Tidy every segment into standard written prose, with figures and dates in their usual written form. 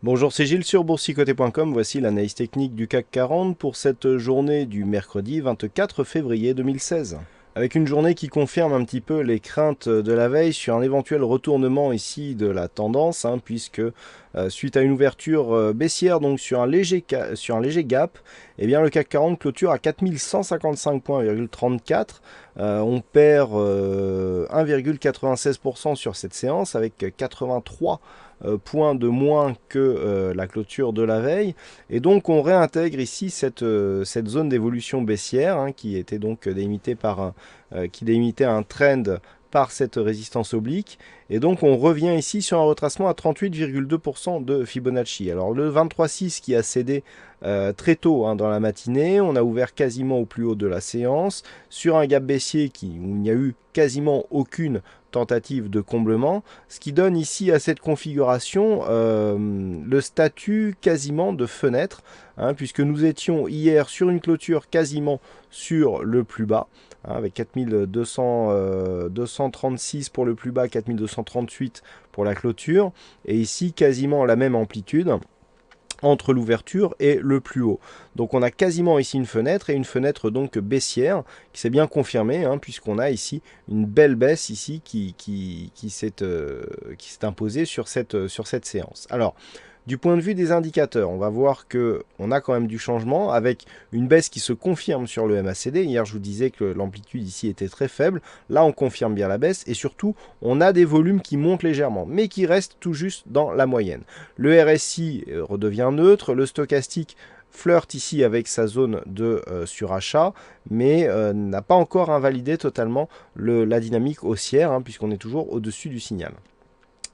Bonjour, c'est Gilles sur boursicoté.com. Voici l'analyse technique du CAC 40 pour cette journée du mercredi 24 février 2016. Avec une journée qui confirme un petit peu les craintes de la veille sur un éventuel retournement ici de la tendance, puisque suite à une ouverture baissière, donc sur un léger gap, eh bien, le CAC 40 clôture à 4155 points,34. On perd 1,96% sur cette séance avec 83 points de moins que la clôture de la veille. Et donc on réintègre ici cette zone d'évolution baissière qui était donc délimitée par qui délimitait un trend par cette résistance oblique. Et donc on revient ici sur un retracement à 38,2% de Fibonacci. Alors le 23,6 qui a cédé très tôt dans la matinée, on a ouvert quasiment au plus haut de la séance, sur un gap baissier où il n'y a eu quasiment aucune tentative de comblement, ce qui donne ici à cette configuration le statut quasiment de fenêtre, puisque nous étions hier sur une clôture quasiment sur le plus bas, avec 4236 pour le plus bas, 4238 pour la clôture, et ici quasiment la même amplitude entre l'ouverture et le plus haut. Donc on a quasiment ici une fenêtre, et une fenêtre donc baissière qui s'est bien confirmée, puisqu'on a ici une belle baisse ici qui s'est imposée sur cette séance. Alors, du point de vue des indicateurs, on va voir qu'on a quand même du changement avec une baisse qui se confirme sur le MACD. Hier, je vous disais que l'amplitude ici était très faible. Là, on confirme bien la baisse et surtout, on a des volumes qui montent légèrement, mais qui restent tout juste dans la moyenne. Le RSI redevient neutre, le stochastique flirte ici avec sa zone de surachat, mais n'a pas encore invalidé totalement la dynamique haussière, puisqu'on est toujours au-dessus du signal.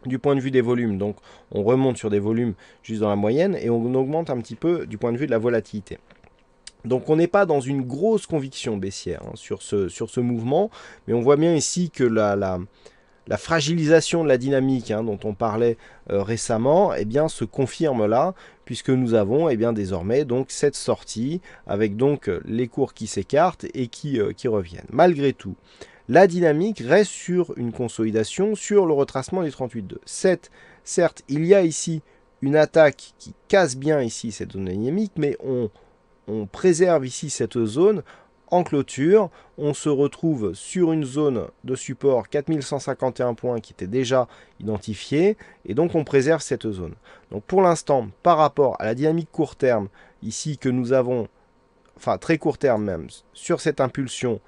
Du point de vue des volumes, donc on remonte sur des volumes juste dans la moyenne et on augmente un petit peu du point de vue de la volatilité. Donc on n'est pas dans une grosse conviction baissière sur ce mouvement, mais on voit bien ici que la fragilisation de la dynamique dont on parlait récemment se confirme là, puisque nous avons désormais donc cette sortie avec donc les cours qui s'écartent et qui reviennent. Malgré tout, la dynamique reste sur une consolidation, sur le retracement des 38,2. Certes, il y a ici une attaque qui casse bien ici cette zone dynamique, mais on préserve ici cette zone en clôture. On se retrouve sur une zone de support 4151 points qui était déjà identifiée, et donc on préserve cette zone. Donc pour l'instant, par rapport à la dynamique court terme ici que nous avons, enfin très court terme même, sur cette impulsion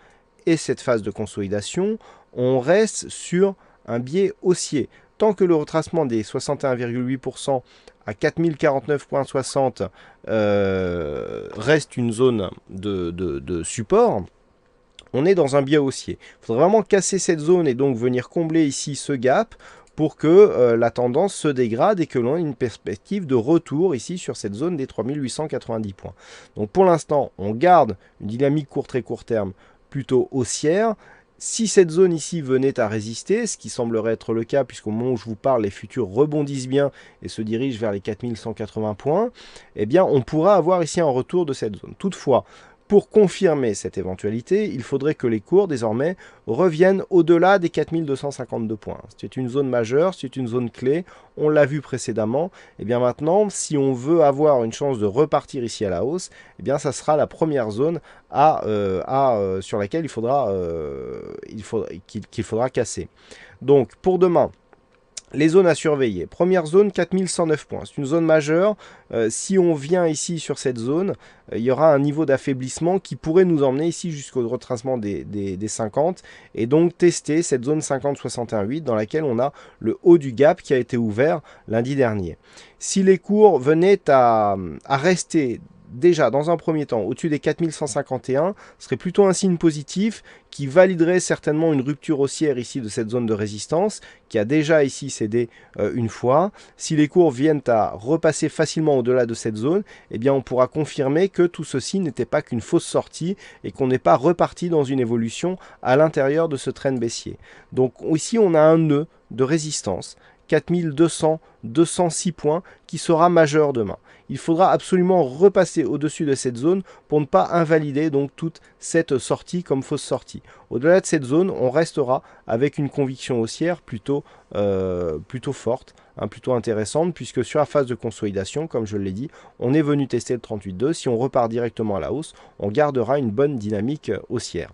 et cette phase de consolidation, on reste sur un biais haussier. Tant que le retracement des 61,8% à 4049,60 reste une zone de support, on est dans un biais haussier. Il faudrait vraiment casser cette zone et donc venir combler ici ce gap pour que la tendance se dégrade et que l'on ait une perspective de retour ici sur cette zone des 3890 points. Donc pour l'instant, on garde une dynamique très court terme plutôt haussière. Si cette zone ici venait à résister, ce qui semblerait être le cas, puisqu'au moment où je vous parle, les futurs rebondissent bien et se dirigent vers les 4180 points, eh bien on pourra avoir ici un retour de cette zone. Toutefois, pour confirmer cette éventualité, il faudrait que les cours désormais reviennent au-delà des 4252 points. C'est une zone majeure, c'est une zone clé, on l'a vu précédemment. Et bien maintenant, si on veut avoir une chance de repartir ici à la hausse, eh bien ça sera la première zone sur laquelle qu'il faudra casser. Donc pour demain, les zones à surveiller. Première zone, 4109 points. C'est une zone majeure. Si on vient ici sur cette zone, il y aura un niveau d'affaiblissement qui pourrait nous emmener ici jusqu'au retracement des 50 et donc tester cette zone 50,61,8 dans laquelle on a le haut du gap qui a été ouvert lundi dernier. Si les cours venaient à rester déjà dans un premier temps au-dessus des 4151, ce serait plutôt un signe positif qui validerait certainement une rupture haussière ici de cette zone de résistance qui a déjà ici cédé une fois. Si les cours viennent à repasser facilement au-delà de cette zone, eh bien on pourra confirmer que tout ceci n'était pas qu'une fausse sortie et qu'on n'est pas reparti dans une évolution à l'intérieur de ce trend baissier. Donc ici on a un nœud de résistance 4200, 206 points qui sera majeur demain. Il faudra absolument repasser au-dessus de cette zone pour ne pas invalider donc toute cette sortie comme fausse sortie. Au-delà de cette zone, on restera avec une conviction haussière plutôt forte, plutôt intéressante, puisque sur la phase de consolidation, comme je l'ai dit, on est venu tester le 38,2. Si on repart directement à la hausse, on gardera une bonne dynamique haussière.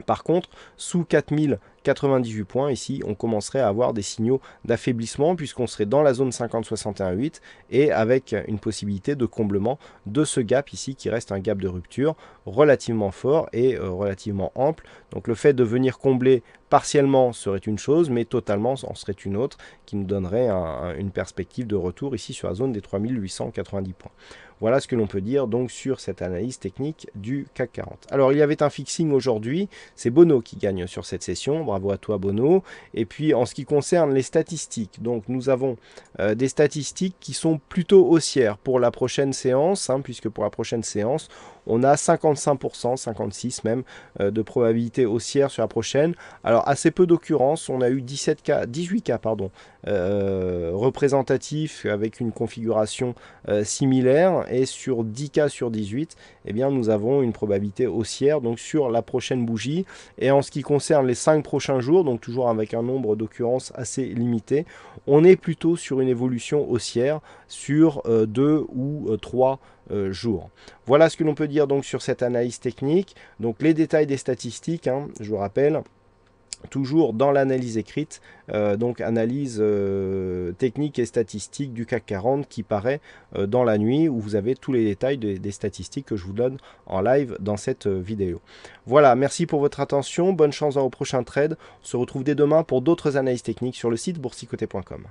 Par contre, sous 4098 points, ici, on commencerait à avoir des signaux d'affaiblissement puisqu'on serait dans la zone 50-61,8 et avec une possibilité de comblement de ce gap ici qui reste un gap de rupture relativement fort et relativement ample. Donc le fait de venir combler partiellement serait une chose, mais totalement en serait une autre qui nous donnerait une perspective de retour ici sur la zone des 3890 points. Voilà ce que l'on peut dire donc sur cette analyse technique du CAC 40. Alors il y avait un fixing aujourd'hui, c'est Bono qui gagne sur cette session, bravo à toi Bono. Et puis en ce qui concerne les statistiques, donc nous avons des statistiques qui sont plutôt haussières pour la prochaine séance, puisque pour la prochaine séance, on a 55%, 56 même, de probabilité haussière sur la prochaine. Alors assez peu d'occurrences, on a eu 18 cas représentatifs avec une configuration similaire, et sur 10 cas sur 18, eh bien, nous avons une probabilité haussière donc sur la prochaine bougie. Et en ce qui concerne les 5 prochains jours, donc toujours avec un nombre d'occurrences assez limité, on est plutôt sur une évolution haussière sur 2 ou 3 jours. Voilà ce que l'on peut dire donc sur cette analyse technique. Donc les détails des statistiques, je vous rappelle, toujours dans l'analyse écrite, donc analyse technique et statistique du CAC 40 qui paraît dans la nuit, où vous avez tous les détails des statistiques que je vous donne en live dans cette vidéo. Voilà, merci pour votre attention, bonne chance dans vos prochains trades. On se retrouve dès demain pour d'autres analyses techniques sur le site boursicoté.com.